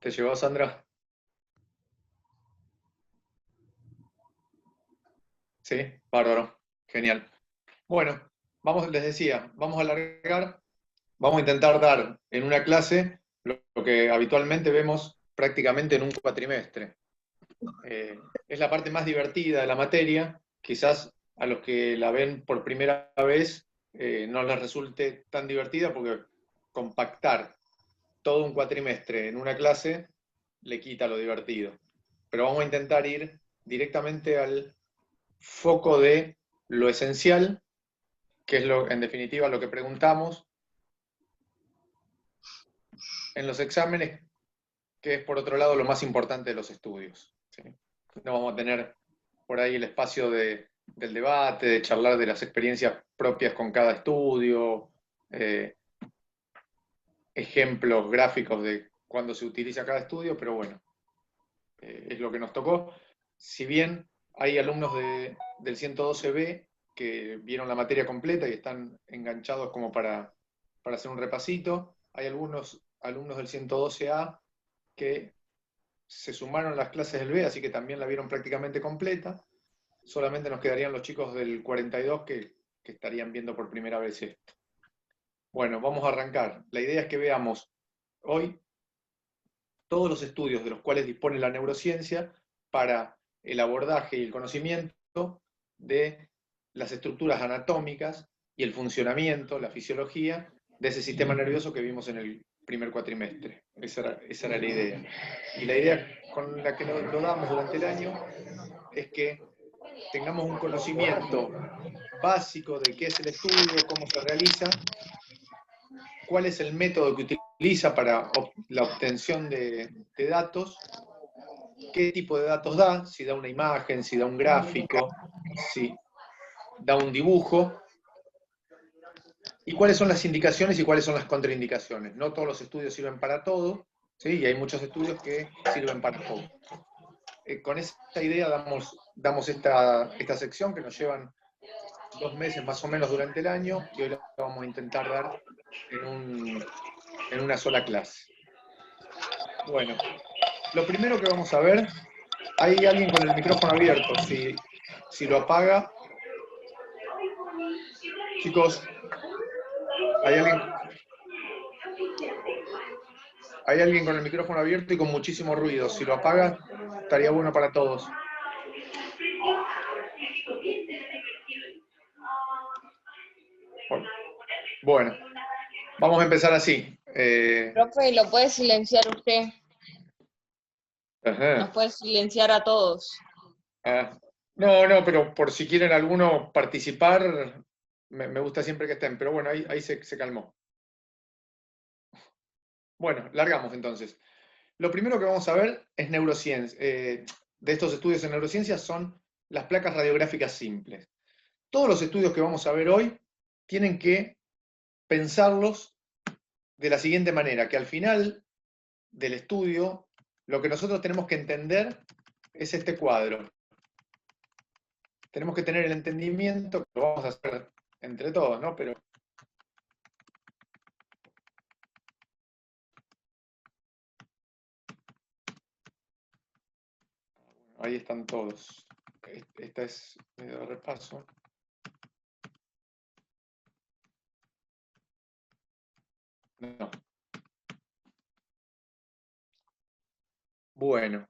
¿Te llevó, Sandra? Sí, bárbaro. Genial. Bueno, les decía, vamos a alargar, vamos a intentar dar en una clase lo que habitualmente vemos prácticamente en un cuatrimestre. Es la parte más divertida de la materia, quizás a los que la ven por primera vez no les resulte tan divertida porque compactar todo un cuatrimestre en una clase le quita lo divertido. Pero vamos a intentar ir directamente al foco de lo esencial, que es en definitiva lo que preguntamos en los exámenes, que es por otro lado lo más importante de los estudios. ¿Sí? No vamos a tener por ahí el espacio del debate, de charlar de las experiencias propias con cada estudio, ejemplos gráficos de cuándo se utiliza cada estudio, pero bueno, es lo que nos tocó. Si bien hay alumnos del 112B que vieron la materia completa y están enganchados como para hacer un repasito, hay algunos alumnos del 112A que se sumaron a las clases del B, así que también la vieron prácticamente completa. Solamente nos quedarían los chicos del 42 que estarían viendo por primera vez esto. Bueno, vamos a arrancar. La idea es que veamos hoy todos los estudios de los cuales dispone la neurociencia para el abordaje y el conocimiento de las estructuras anatómicas y el funcionamiento, la fisiología de ese sistema nervioso que vimos en el primer cuatrimestre. Esa era la idea. Y la idea con la que lo damos durante el año es que tengamos un conocimiento básico de qué es el estudio, cómo se realiza, cuál es el método que utiliza para la obtención de datos, qué tipo de datos da, si da una imagen, si da un gráfico, si da un dibujo, y cuáles son las indicaciones y cuáles son las contraindicaciones. No todos los estudios sirven para todo, ¿sí? Y hay muchos estudios que sirven para todo. Con esta idea damos esta sección que nos llevan 2 meses más o menos durante el año, y hoy la vamos a intentar dar en una sola clase. Bueno, lo primero que vamos a ver, hay alguien con el micrófono abierto, si lo apaga, chicos, hay alguien con el micrófono abierto y con muchísimo ruido, si lo apaga, estaría bueno para todos. Bueno, vamos a empezar así. Profe, ¿lo puede silenciar usted? Ajá. Nos puede silenciar a todos. No, pero por si quieren alguno participar, me gusta siempre que estén, pero bueno, ahí se calmó. Bueno, largamos entonces. Lo primero que vamos a ver es neurociencia. De estos estudios en neurociencia son las placas radiográficas simples. Todos los estudios que vamos a ver hoy tienen que pensarlos de la siguiente manera, que al final del estudio lo que nosotros tenemos que entender es este cuadro. Tenemos que tener el entendimiento, que lo vamos a hacer entre todos, ¿no? Pero ahí están todos. Esta es medio de repaso. No. Bueno.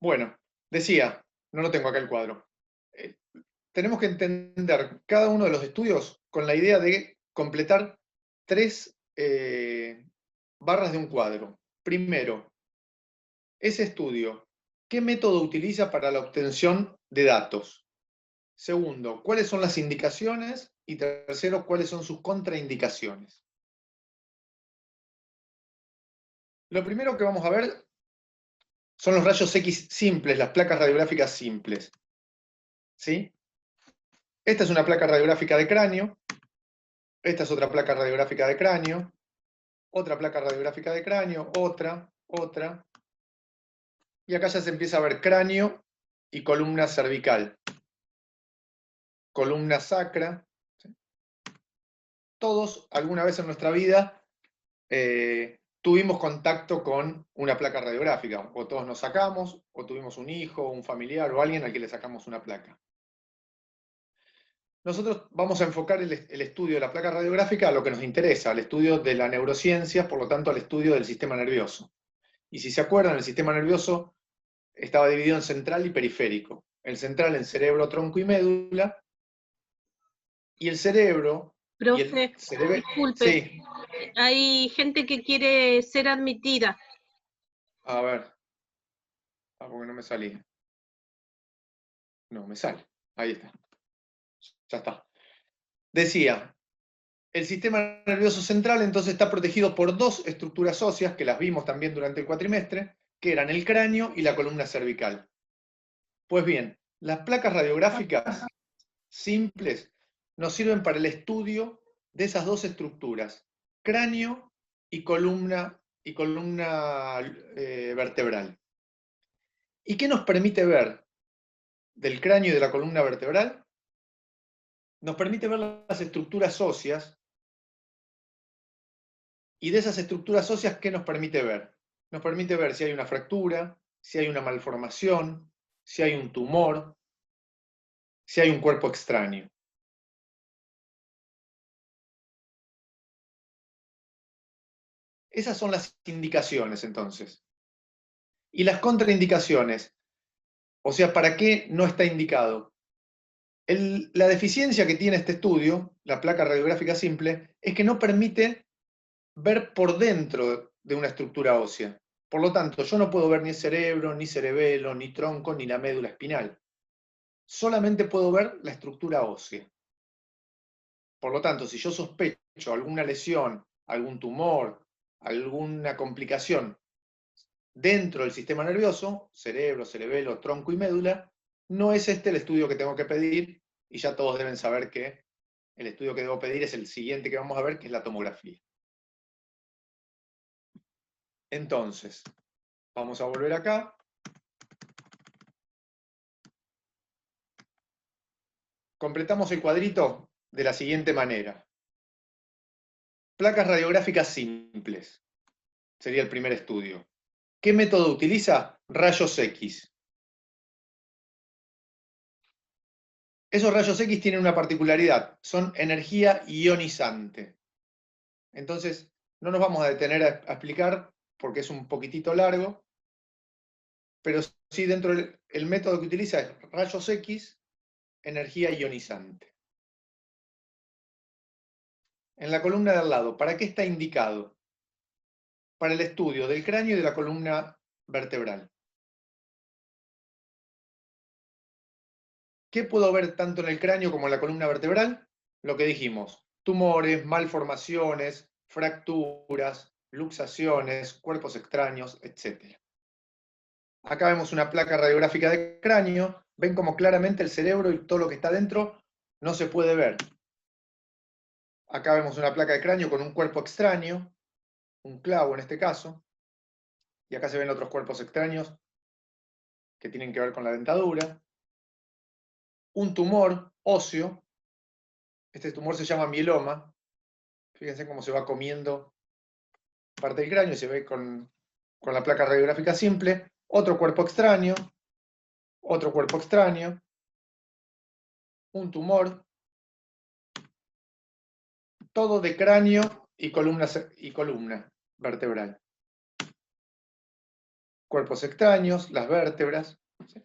Bueno, decía, no lo tengo acá el cuadro. Tenemos que entender cada uno de los estudios con la idea de completar 3 barras de un cuadro. Primero, ese estudio, ¿qué método utiliza para la obtención de datos? Segundo, ¿cuáles son las indicaciones? Y tercero, ¿cuáles son sus contraindicaciones? Lo primero que vamos a ver son los rayos X simples, las placas radiográficas simples. ¿Sí? Esta es una placa radiográfica de cráneo. Esta es otra placa radiográfica de cráneo. Otra placa radiográfica de cráneo. Otra. Y acá ya se empieza a ver cráneo y columna cervical. columna sacra. ¿Sí? Todos, alguna vez en nuestra vida, tuvimos contacto con una placa radiográfica, o todos nos sacamos, o tuvimos un hijo, un familiar, o alguien al que le sacamos una placa. Nosotros vamos a enfocar el estudio de la placa radiográfica a lo que nos interesa, al estudio de la neurociencia, por lo tanto al estudio del sistema nervioso. Y si se acuerdan, el sistema nervioso estaba dividido en central y periférico. El central en cerebro, tronco y médula, y el cerebro... Profe, disculpe, sí. hay gente que quiere ser admitida. A ver. Porque no me salía. No, me sale. Ahí está. Ya está. Decía, el sistema nervioso central entonces está protegido por dos estructuras óseas, que las vimos también durante el cuatrimestre, que eran el cráneo y la columna cervical. Pues bien, las placas radiográficas simples nos sirven para el estudio de esas dos estructuras, cráneo y columna vertebral. ¿Y qué nos permite ver del cráneo y de la columna vertebral? Nos permite ver las estructuras óseas, y de esas estructuras óseas, ¿qué nos permite ver? Nos permite ver si hay una fractura, si hay una malformación, si hay un tumor, si hay un cuerpo extraño. Esas son las indicaciones, entonces. Y las contraindicaciones, o sea, ¿para qué no está indicado? La deficiencia que tiene este estudio, la placa radiográfica simple, es que no permite ver por dentro de una estructura ósea. Por lo tanto, yo no puedo ver ni el cerebro, ni cerebelo, ni tronco, ni la médula espinal. Solamente puedo ver la estructura ósea. Por lo tanto, si yo sospecho alguna lesión, algún tumor, alguna complicación dentro del sistema nervioso, cerebro, cerebelo, tronco y médula, no es este el estudio que tengo que pedir, y ya todos deben saber que el estudio que debo pedir es el siguiente que vamos a ver, que es la tomografía. Entonces, vamos a volver acá. Completamos el cuadrito de la siguiente manera. Placas radiográficas simples. Sería el primer estudio. ¿Qué método utiliza? Rayos X. Esos rayos X tienen una particularidad, son energía ionizante. Entonces, no nos vamos a detener a explicar porque es un poquitito largo, pero sí dentro del método que utiliza es rayos X, energía ionizante. En la columna de al lado, ¿para qué está indicado? Para el estudio del cráneo y de la columna vertebral. ¿Qué puedo ver tanto en el cráneo como en la columna vertebral? Lo que dijimos, tumores, malformaciones, fracturas, luxaciones, cuerpos extraños, etc. Acá vemos una placa radiográfica de cráneo, ven como claramente el cerebro y todo lo que está dentro no se puede ver. Acá vemos una placa de cráneo con un cuerpo extraño, un clavo en este caso, y acá se ven otros cuerpos extraños que tienen que ver con la dentadura. Un tumor óseo, este tumor se llama mieloma, fíjense cómo se va comiendo parte del cráneo, se ve con la placa radiográfica simple, otro cuerpo extraño, un tumor, todo de cráneo y columna vertebral. Cuerpos extraños, las vértebras. ¿Sí?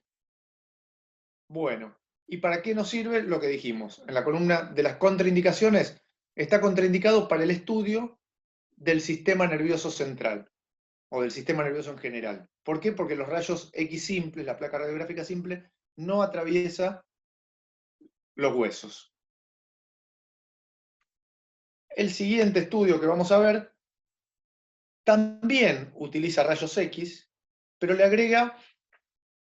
Bueno, ¿y para qué nos sirve lo que dijimos? En la columna de las contraindicaciones está contraindicado para el estudio del sistema nervioso central, o del sistema nervioso en general. ¿Por qué? Porque los rayos X simples, la placa radiográfica simple, no atraviesa los huesos. El siguiente estudio que vamos a ver también utiliza rayos X, pero le agrega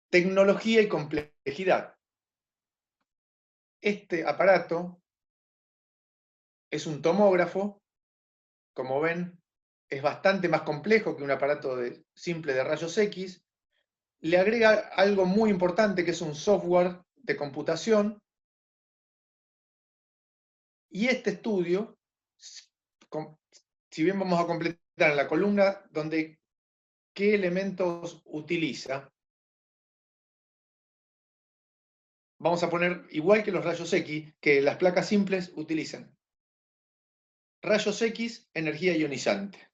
tecnología y complejidad. Este aparato es un tomógrafo, como ven, es bastante más complejo que un aparato simple de rayos X. Le agrega algo muy importante que es un software de computación Y este estudio, si bien vamos a completar en la columna donde qué elementos utiliza, vamos a poner, igual que los rayos X, que las placas simples utilizan rayos X, energía ionizante.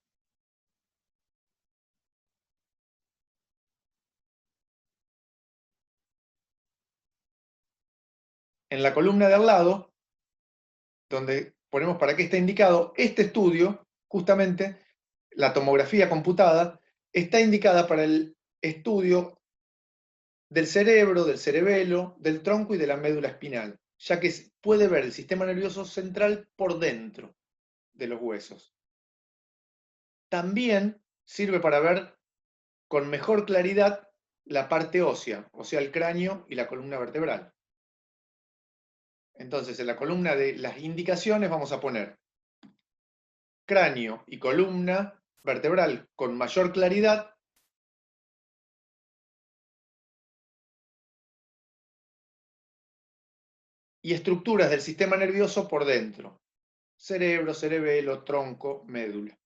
En la columna de al lado, donde ponemos para qué está indicado, este estudio, justamente, la tomografía computada, está indicada para el estudio del cerebro, del cerebelo, del tronco y de la médula espinal, ya que puede ver el sistema nervioso central por dentro de los huesos. También sirve para ver con mejor claridad la parte ósea, o sea, el cráneo y la columna vertebral. Entonces, en la columna de las indicaciones vamos a poner cráneo y columna vertebral con mayor claridad, y estructuras del sistema nervioso por dentro: cerebro, cerebelo, tronco, médula.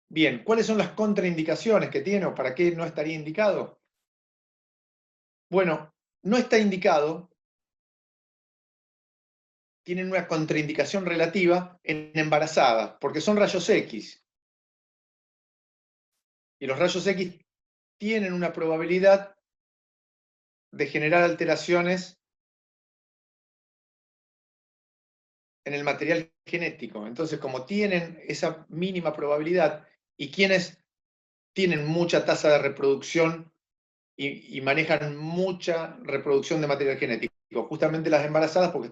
Bien, ¿cuáles son las contraindicaciones que tiene o para qué no estaría indicado? Bueno, no está indicado, tienen una contraindicación relativa en embarazadas, porque son rayos X. Y los rayos X tienen una probabilidad de generar alteraciones en el material genético. Entonces, como tienen esa mínima probabilidad, y quienes tienen mucha tasa de reproducción y manejan mucha reproducción de material genético, justamente las embarazadas, porque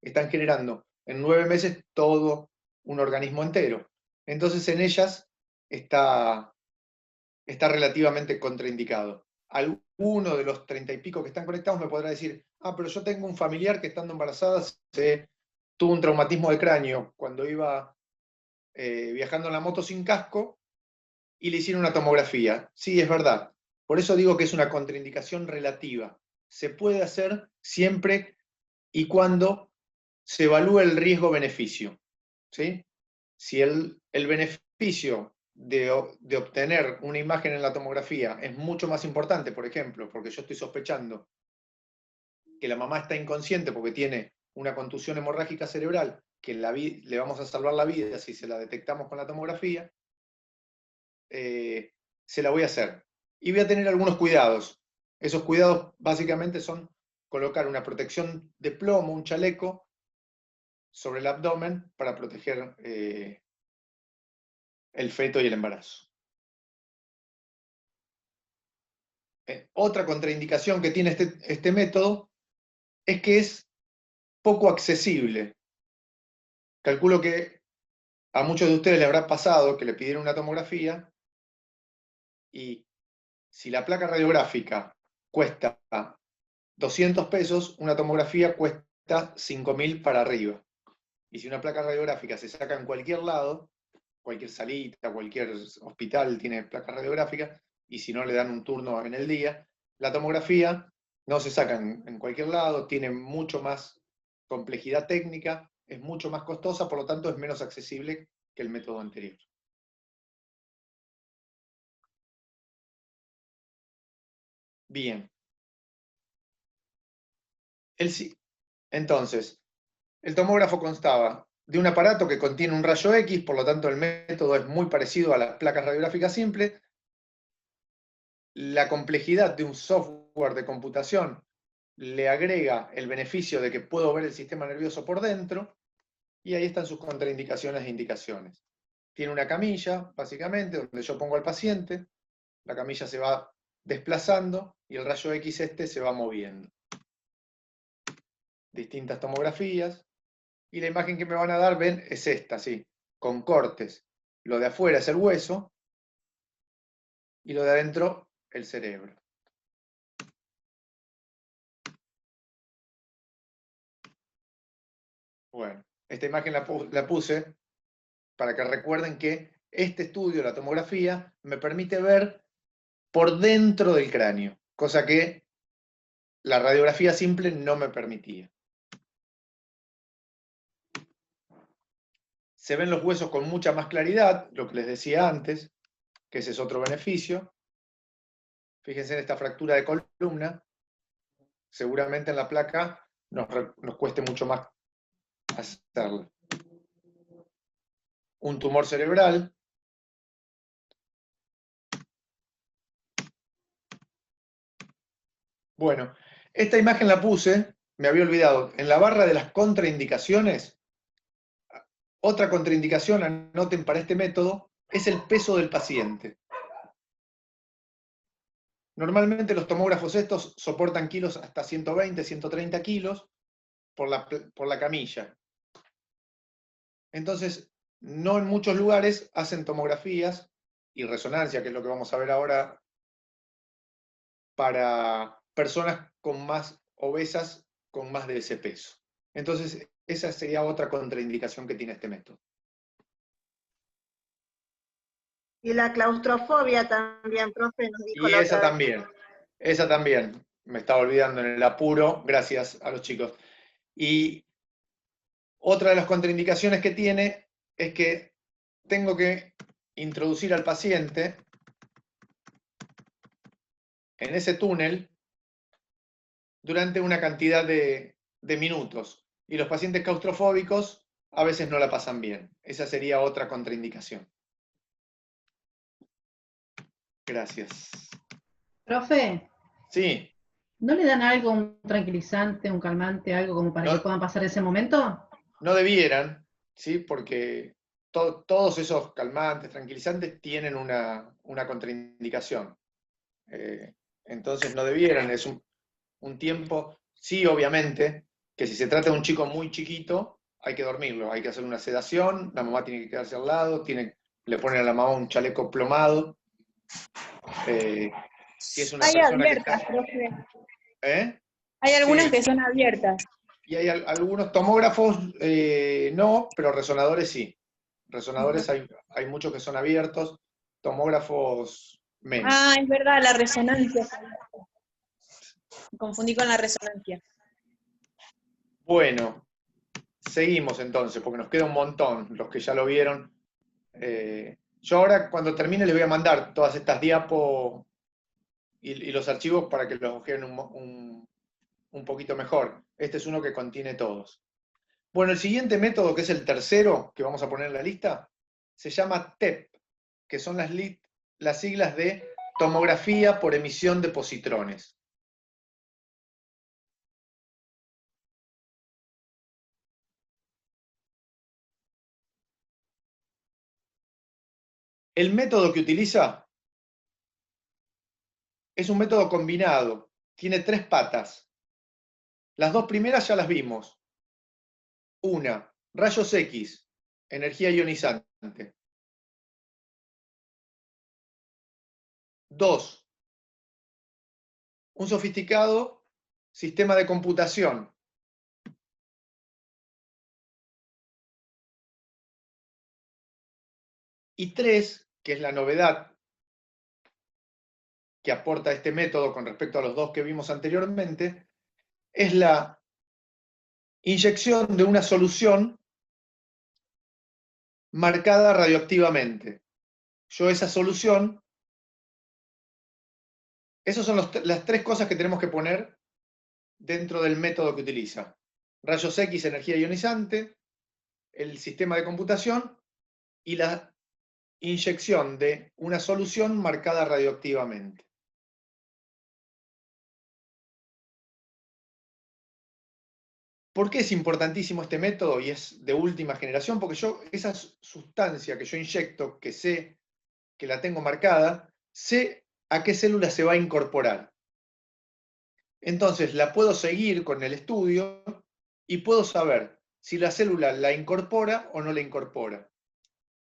están generando en 9 meses todo un organismo entero. Entonces en ellas está relativamente contraindicado. Alguno de los 30 y pico que están conectados me podrá decir, pero yo tengo un familiar que estando embarazada tuvo un traumatismo de cráneo cuando iba viajando en la moto sin casco y le hicieron una tomografía. Sí, es verdad. Por eso digo que es una contraindicación relativa. Se puede hacer siempre y cuando se evalúe el riesgo-beneficio. ¿Sí? Si el beneficio de obtener una imagen en la tomografía es mucho más importante, por ejemplo, porque yo estoy sospechando que la mamá está inconsciente porque tiene una contusión hemorrágica cerebral, que le vamos a salvar la vida si se la detectamos con la tomografía, se la voy a hacer. Y voy a tener algunos cuidados. Esos cuidados básicamente son colocar una protección de plomo, un chaleco, sobre el abdomen para proteger el feto y el embarazo. Otra contraindicación que tiene este método es que es poco accesible. Calculo que a muchos de ustedes les habrá pasado que le pidieron una tomografía y si la placa radiográfica cuesta 200 pesos, una tomografía cuesta 5.000 para arriba. Y si una placa radiográfica se saca en cualquier lado, cualquier salita, cualquier hospital tiene placa radiográfica, y si no le dan un turno en el día, la tomografía no se saca en cualquier lado, tiene mucho más complejidad técnica, es mucho más costosa, por lo tanto es menos accesible que el método anterior. Bien. Entonces, el tomógrafo constaba de un aparato que contiene un rayo X, por lo tanto el método es muy parecido a las placas radiográficas simples. La complejidad de un software de computación le agrega el beneficio de que puedo ver el sistema nervioso por dentro, y ahí están sus contraindicaciones e indicaciones. Tiene una camilla, básicamente, donde yo pongo al paciente, la camilla se va desplazando y el rayo X se va moviendo. Distintas tomografías, y la imagen que me van a dar, ven, es esta, ¿sí? Con cortes. Lo de afuera es el hueso y lo de adentro el cerebro. Bueno, esta imagen la puse para que recuerden que este estudio, la tomografía, me permite ver por dentro del cráneo, cosa que la radiografía simple no me permitía. Se ven los huesos con mucha más claridad, lo que les decía antes, que ese es otro beneficio. Fíjense en esta fractura de columna, seguramente en la placa nos cueste mucho más hacerla. Un tumor cerebral. Bueno, esta imagen la puse, me había olvidado, en la barra de las contraindicaciones. Otra contraindicación, anoten para este método, es el peso del paciente. Normalmente los tomógrafos estos soportan kilos hasta 120, 130 kilos por la camilla. Entonces, no en muchos lugares hacen tomografías y resonancia, que es lo que vamos a ver ahora, para personas con más obesas, con más de ese peso. Entonces, esa sería otra contraindicación que tiene este método. Y la claustrofobia también, profe, nos dijo Y la esa otra vez. también, me estaba olvidando en el apuro, gracias a los chicos. Y otra de las contraindicaciones que tiene es que tengo que introducir al paciente en ese túnel durante una cantidad de minutos. Y los pacientes claustrofóbicos a veces no la pasan bien. Esa sería otra contraindicación. Gracias. Profe, Sí. ¿no le dan algo, un tranquilizante, un calmante, algo como para No. que puedan pasar ese momento? No debieran, ¿sí? Porque todos esos calmantes, tranquilizantes, tienen una contraindicación. Entonces no debieran, es un tiempo, sí, obviamente, que si se trata de un chico muy chiquito, hay que dormirlo, hay que hacer una sedación, la mamá tiene que quedarse al lado, le ponen a la mamá un chaleco plomado. Si es una Hay persona que abiertas, está... profe. ¿Eh? Hay algunas Sí. que son abiertas. Y hay algunos tomógrafos, no, pero resonadores sí. Resonadores hay muchos que son abiertos, tomógrafos menos. Ah, es verdad, la resonancia. Me confundí con la resonancia. Bueno, seguimos entonces, porque nos queda un montón, los que ya lo vieron. Yo ahora, cuando termine, les voy a mandar todas estas diapos y los archivos para que los ojeen un poquito mejor. Este es uno que contiene todos. Bueno, el siguiente método, que es el tercero que vamos a poner en la lista, se llama TEP, que son las siglas de tomografía por emisión de positrones. El método que utiliza es un método combinado, tiene 3 patas. Las 2 primeras ya las vimos. Una, rayos X, energía ionizante. 2, un sofisticado sistema de computación. Y 3, que es la novedad que aporta este método con respecto a los 2 que vimos anteriormente, es la inyección de una solución marcada radioactivamente. Yo esa solución, esas son las 3 cosas que tenemos que poner dentro del método que utiliza. Rayos X, energía ionizante, el sistema de computación y la inyección de una solución marcada radioactivamente. ¿Por qué es importantísimo este método y es de última generación? Porque yo, esa sustancia que yo inyecto, que sé que la tengo marcada, sé a qué célula se va a incorporar. Entonces la puedo seguir con el estudio y puedo saber si la célula la incorpora o no la incorpora.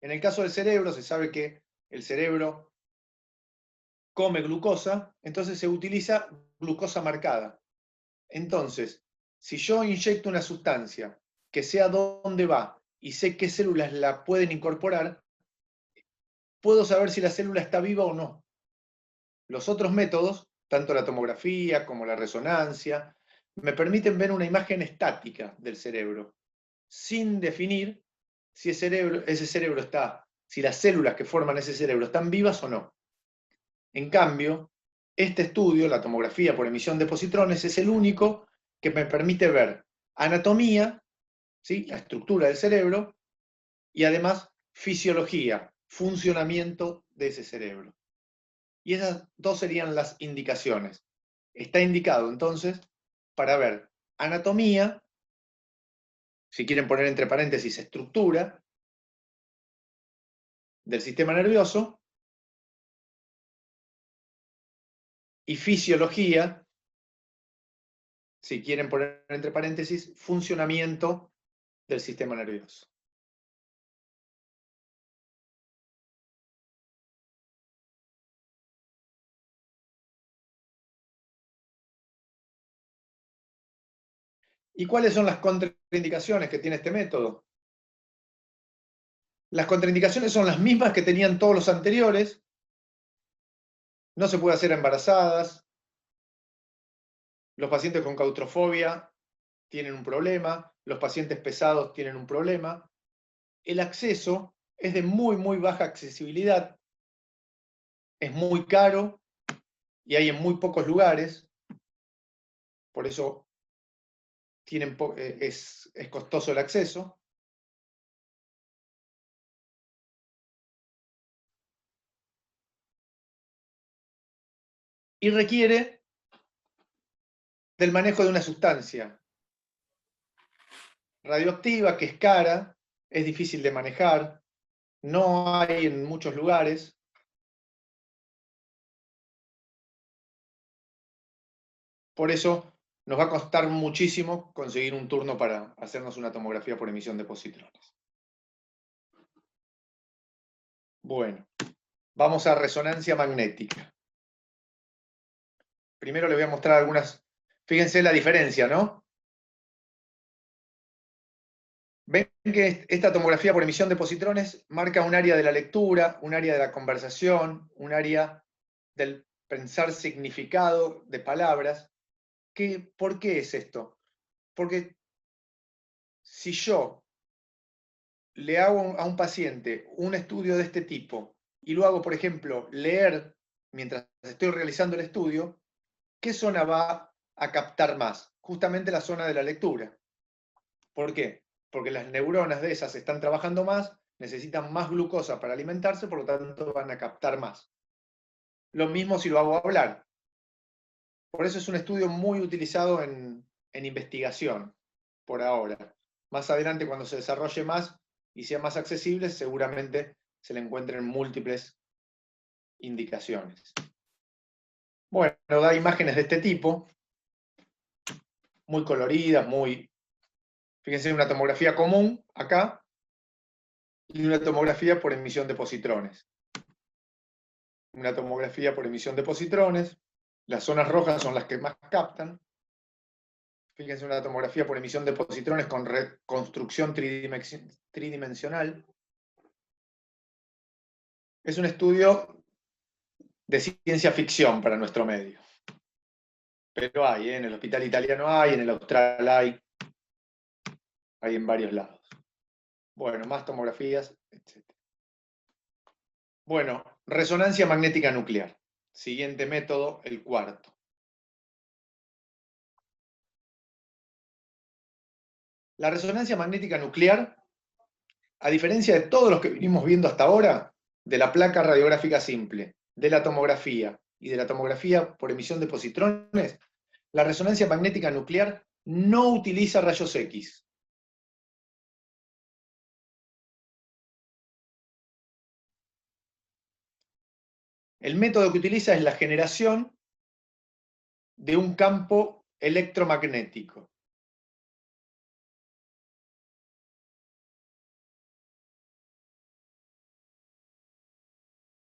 En el caso del cerebro, se sabe que el cerebro come glucosa, entonces se utiliza glucosa marcada. Entonces, si yo inyecto una sustancia que sé a dónde va y sé qué células la pueden incorporar, puedo saber si la célula está viva o no. Los otros métodos, tanto la tomografía como la resonancia, me permiten ver una imagen estática del cerebro, sin definir si ese cerebro está, si las células que forman ese cerebro están vivas o no. En cambio, este estudio, la tomografía por emisión de positrones, es el único que me permite ver anatomía, ¿sí?, la estructura del cerebro, y además fisiología, funcionamiento de ese cerebro. Y esas dos serían las indicaciones. Está indicado entonces para ver anatomía, si quieren poner entre paréntesis estructura, del sistema nervioso, y fisiología, si quieren poner entre paréntesis funcionamiento del sistema nervioso. ¿Y cuáles son las contraindicaciones que tiene este método? Las contraindicaciones son las mismas que tenían todos los anteriores. No se puede hacer a embarazadas. Los pacientes con claustrofobia tienen un problema. Los pacientes pesados tienen un problema. El acceso es de muy, muy baja accesibilidad. Es muy caro y hay en muy pocos lugares. Por eso es costoso el acceso. Y requiere del manejo de una sustancia radioactiva que es cara, es difícil de manejar, no hay en muchos lugares. Por eso nos va a costar muchísimo conseguir un turno para hacernos una tomografía por emisión de positrones. Bueno, vamos a resonancia magnética. Primero les voy a mostrar algunas. Fíjense la diferencia, ¿no? Ven que esta tomografía por emisión de positrones marca un área de la lectura, un área de la conversación, un área del pensar significado de palabras. ¿Por qué es esto? Porque si yo le hago a un paciente un estudio de este tipo y lo hago, por ejemplo, leer mientras estoy realizando el estudio, ¿qué zona va a captar más? Justamente la zona de la lectura. ¿Por qué? Porque las neuronas de esas están trabajando más, necesitan más glucosa para alimentarse, por lo tanto van a captar más. Lo mismo si lo hago hablar. Por eso es un estudio muy utilizado en investigación, por ahora. Más adelante, cuando se desarrolle más y sea más accesible, seguramente se le encuentren múltiples indicaciones. Bueno, da imágenes de este tipo, muy coloridas, fíjense, una tomografía común acá, y una tomografía por emisión de positrones. Una tomografía por emisión de positrones, las zonas rojas son las que más captan. Fíjense, una tomografía por emisión de positrones con reconstrucción tridimensional. Es un estudio de ciencia ficción para nuestro medio. Pero hay, en el Hospital Italiano hay, en el Austral hay en varios lados. Bueno, más tomografías, etc. Bueno, resonancia magnética nuclear. Siguiente método, el cuarto. La resonancia magnética nuclear, a diferencia de todos los que venimos viendo hasta ahora, de la placa radiográfica simple, de la tomografía y de la tomografía por emisión de positrones, la resonancia magnética nuclear no utiliza rayos X. El método que utiliza es la generación de un campo electromagnético.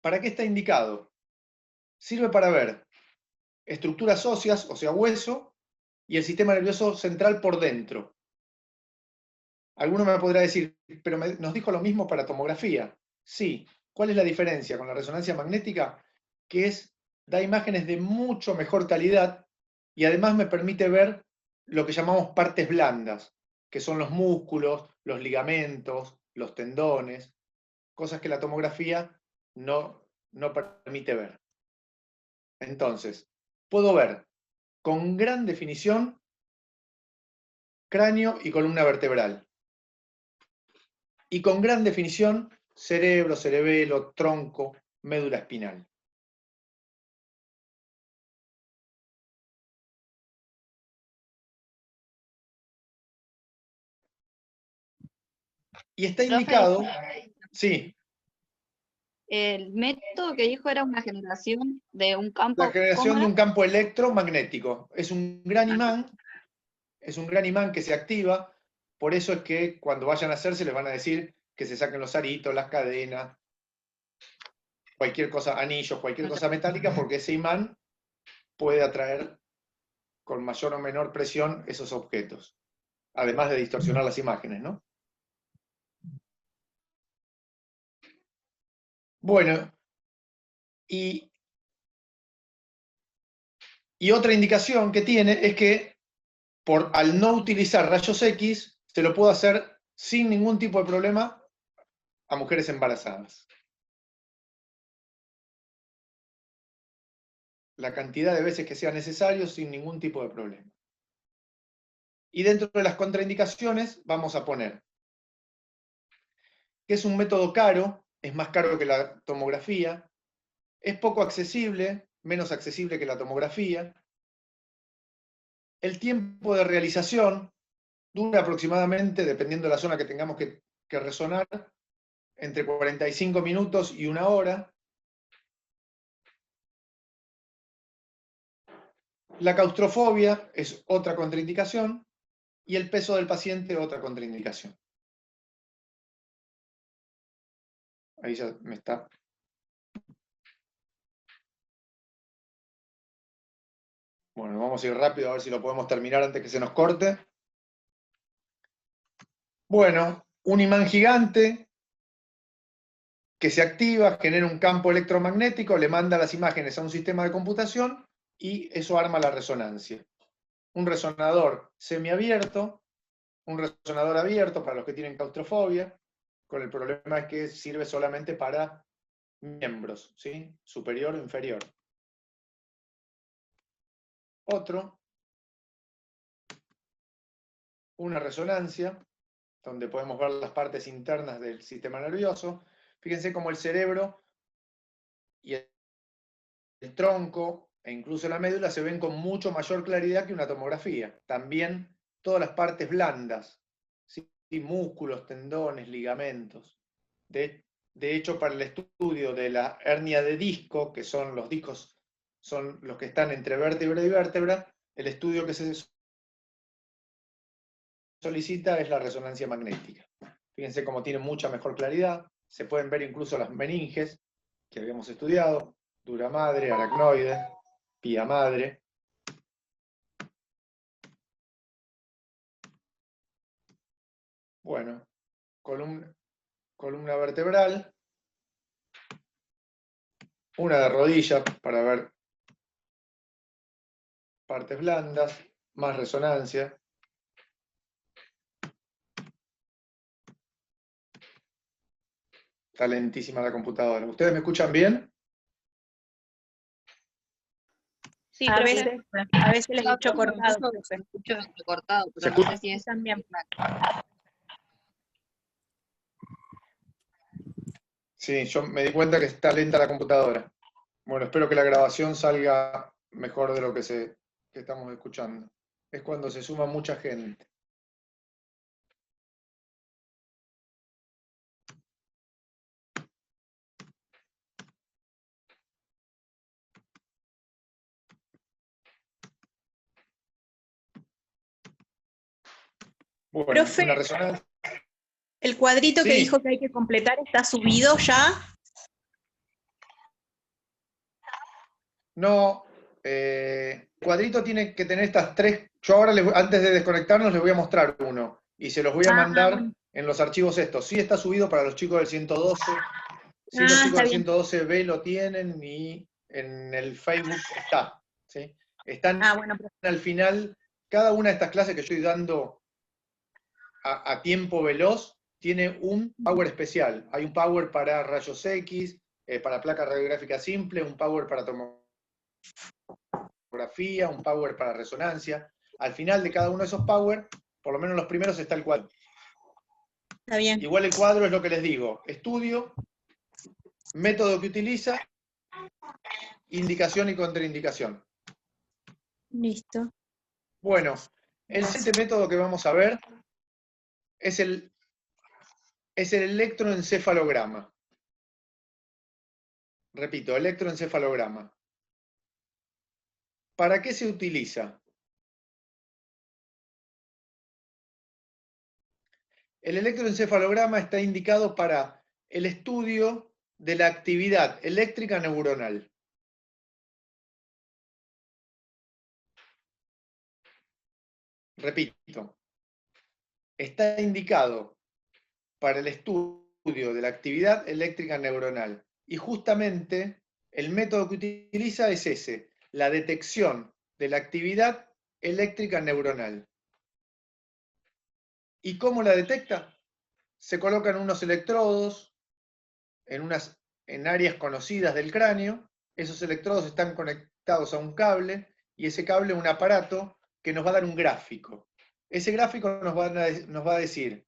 ¿Para qué está indicado? Sirve para ver estructuras óseas, o sea, hueso, y el sistema nervioso central por dentro. Alguno me podrá decir, pero nos dijo lo mismo para tomografía. Sí, ¿Cuál es la diferencia con la resonancia magnética? Que da imágenes de mucho mejor calidad y además me permite ver lo que llamamos partes blandas, que son los músculos, los ligamentos, los tendones, cosas que la tomografía no permite ver. Entonces, puedo ver con gran definición cráneo y columna vertebral. Y con gran definición cerebro, cerebelo, tronco, médula espinal. Y está indicado, sí, el método que dijo era una generación de un campo. la generación de un campo electromagnético. Es un gran imán que se activa, por eso es que cuando vayan a hacerse les van a decir que se saquen los aritos, las cadenas, cualquier cosa, anillos, cualquier cosa metálica, porque ese imán puede atraer con mayor o menor presión esos objetos, además de distorsionar las imágenes, ¿no? Bueno, y otra indicación que tiene es que al no utilizar rayos X, se lo puedo hacer sin ningún tipo de problema a mujeres embarazadas. La cantidad de veces que sea necesario sin ningún tipo de problema. Y dentro de las contraindicaciones vamos a poner que es un método caro, es más caro que la tomografía, es poco accesible, menos accesible que la tomografía. El tiempo de realización dura aproximadamente, dependiendo de la zona que tengamos que resonar, entre 45 minutos y 1 hora. La claustrofobia es otra contraindicación y el peso del paciente otra contraindicación. Ahí ya me está. Bueno, vamos a ir rápido a ver si lo podemos terminar antes que se nos corte. Bueno, un imán gigante que se activa, genera un campo electromagnético, le manda las imágenes a un sistema de computación y eso arma la resonancia. Un resonador semiabierto, un resonador abierto para los que tienen claustrofobia, con el problema es que sirve solamente para miembros, ¿sí? Superior o inferior. Otro, una resonancia, donde podemos ver las partes internas del sistema nervioso. Fíjense cómo el cerebro y el tronco e incluso la médula se ven con mucho mayor claridad que una tomografía. También todas las partes blandas, ¿sí? Músculos, tendones, ligamentos. De hecho, para el estudio de la hernia de disco, que son los discos, son los que están entre vértebra y vértebra, el estudio que se solicita es la resonancia magnética. Fíjense cómo tiene mucha mejor claridad, se pueden ver incluso las meninges que habíamos estudiado, dura madre, aracnoides, pía madre. Bueno, columna vertebral, una de rodilla para ver partes blandas, más resonancia. Está lentísima la computadora. ¿Ustedes me escuchan bien? Sí, a veces les escucho cortado. Se escucha cortado, pero ¿Se no escucha? sé si es También. Sí, yo me di cuenta que está lenta la computadora. Bueno, espero que la grabación salga mejor de lo que estamos escuchando. Es cuando se suma mucha gente. Bueno, Profe, una resonancia. el cuadrito que Sí. dijo que hay que completar está subido ya. No, cuadrito tiene que tener estas 3. Yo ahora, antes de desconectarnos, les voy a mostrar uno. Y se los voy a mandar Bueno. en los archivos estos. Sí está subido para los chicos del 112. Sí, los chicos está del bien. 112B lo tienen y en el Facebook está. ¿Sí? Están Bueno, pero al final, cada una de estas clases que estoy dando a tiempo veloz tiene un power especial. Hay un power para rayos X, para placa radiográfica simple, un power para tomografía, un power para resonancia. Al final de cada uno de esos power, por lo menos los primeros, está el cuadro. está bien. Igual el cuadro es lo que les digo. Estudio, método que utiliza, indicación y contraindicación. Listo. Bueno, el siguiente método que vamos a ver es el electroencefalograma. Repito, electroencefalograma. ¿Para qué se utiliza? El electroencefalograma está indicado para el estudio de la actividad eléctrica neuronal. Repito, está indicado para el estudio de la actividad eléctrica neuronal. Y justamente el método que utiliza es ese, la detección de la actividad eléctrica neuronal. ¿Y cómo la detecta? Se colocan unos electrodos en áreas conocidas del cráneo, esos electrodos están conectados a un cable, y ese cable a un aparato que nos va a dar un gráfico. Ese gráfico nos va a decir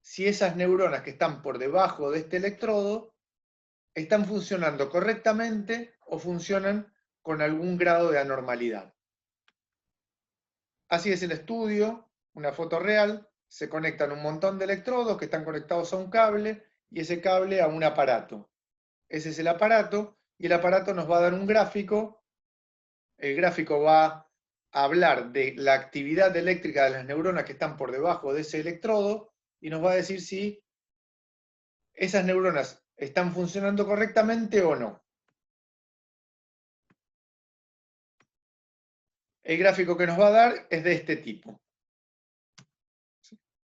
si esas neuronas que están por debajo de este electrodo están funcionando correctamente o funcionan con algún grado de anormalidad. Así es el estudio, una foto real, se conectan un montón de electrodos que están conectados a un cable y ese cable a un aparato. Ese es el aparato y el aparato nos va a dar un gráfico. El gráfico va a hablar de la actividad eléctrica de las neuronas que están por debajo de ese electrodo y nos va a decir si esas neuronas están funcionando correctamente o no. El gráfico que nos va a dar es de este tipo.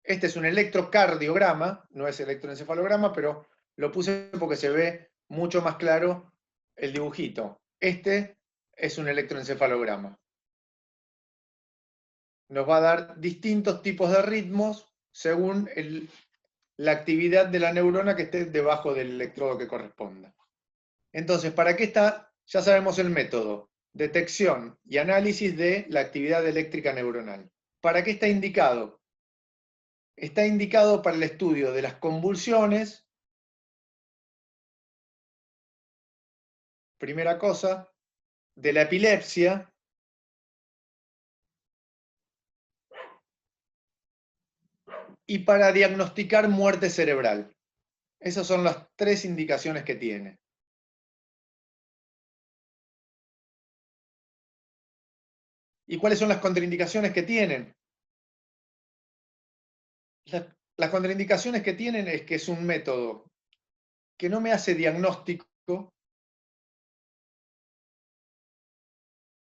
Este es un electrocardiograma, no es electroencefalograma, pero lo puse porque se ve mucho más claro el dibujito. Este es un electroencefalograma. Nos va a dar distintos tipos de ritmos según la actividad de la neurona que esté debajo del electrodo que corresponda. Entonces, ¿para qué está? Ya sabemos el método. Detección y análisis de la actividad eléctrica neuronal. ¿Para qué está indicado? Está indicado para el estudio de las convulsiones, primera cosa, de la epilepsia, y para diagnosticar muerte cerebral. Esas son las tres indicaciones que tiene. ¿Y cuáles son las contraindicaciones que tienen? Las contraindicaciones que tienen es que es un método que no me hace diagnóstico,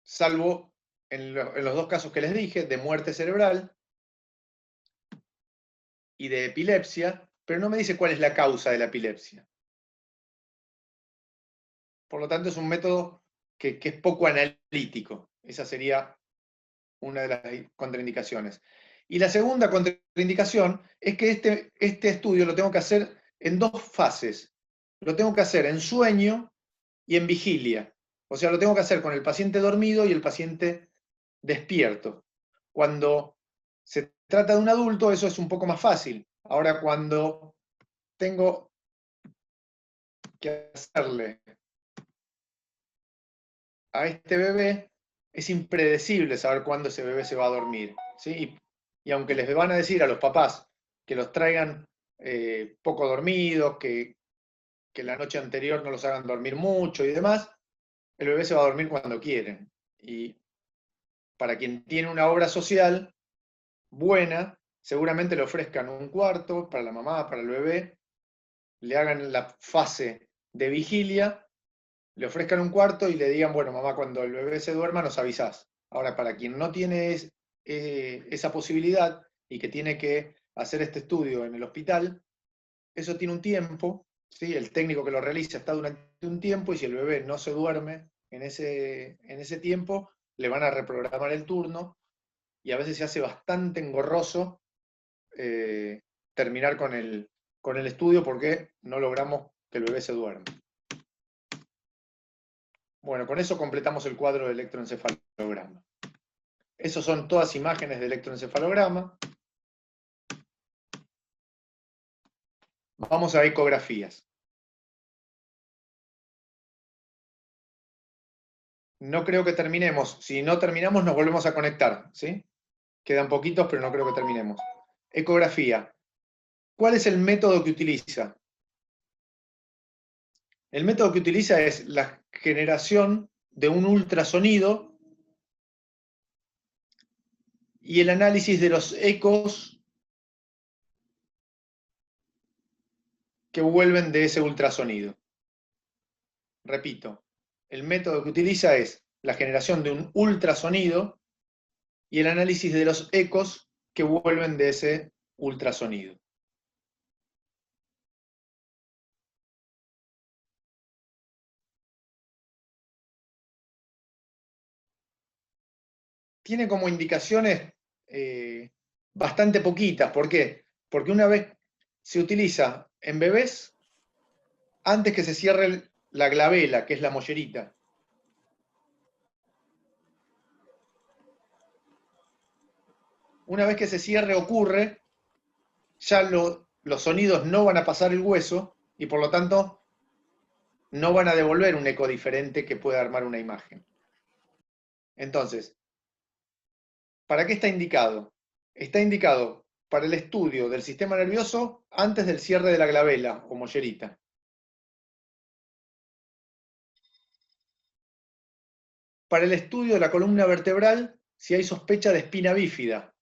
salvo en los dos casos que les dije, de muerte cerebral y de epilepsia, pero no me dice cuál es la causa de la epilepsia. Por lo tanto, es un método que es poco analítico. Esa sería una de las contraindicaciones. Y la segunda contraindicación es que este estudio lo tengo que hacer en dos fases. Lo tengo que hacer en sueño y en vigilia. O sea, lo tengo que hacer con el paciente dormido y el paciente despierto. Cuando se trata de un adulto, eso es un poco más fácil. Ahora, cuando tengo que hacerle a este bebé, es impredecible saber cuándo ese bebé se va a dormir, ¿sí? Y aunque les van a decir a los papás que los traigan poco dormidos, que la noche anterior no los hagan dormir mucho y demás, el bebé se va a dormir cuando quieren. Y para quien tiene una obra social buena, seguramente le ofrezcan un cuarto para la mamá, para el bebé, le hagan la fase de vigilia, le ofrezcan un cuarto y le digan, bueno, mamá, cuando el bebé se duerma nos avisás. Ahora, para quien no tiene esa posibilidad y que tiene que hacer este estudio en el hospital, eso tiene un tiempo ¿sí? El técnico que lo realiza está durante un tiempo y si el bebé no se duerme en ese tiempo, le van a reprogramar el turno y a veces se hace bastante engorroso terminar con el estudio porque no logramos que el bebé se duerma. Bueno, con eso completamos el cuadro de electroencefalograma. Esas son todas imágenes de electroencefalograma. Vamos a ecografías. No creo que terminemos. Si no terminamos, nos volvemos a conectar, ¿sí? Quedan poquitos, pero no creo que terminemos. Ecografía. ¿Cuál es el método que utiliza? El método que utiliza es la generación de un ultrasonido y el análisis de los ecos que vuelven de ese ultrasonido. Repito, el método que utiliza es la generación de un ultrasonido y el análisis de los ecos que vuelven de ese ultrasonido. Tiene como indicaciones bastante poquitas. ¿Por qué? Porque una vez se utiliza en bebés antes que se cierre la glabela, que es la mollerita. Una vez que ese cierre ocurre, ya los sonidos no van a pasar el hueso y por lo tanto no van a devolver un eco diferente que pueda armar una imagen. Entonces, ¿para qué está indicado? Está indicado para el estudio del sistema nervioso antes del cierre de la glabela o mollerita. Para el estudio de la columna vertebral si hay sospecha de espina bífida.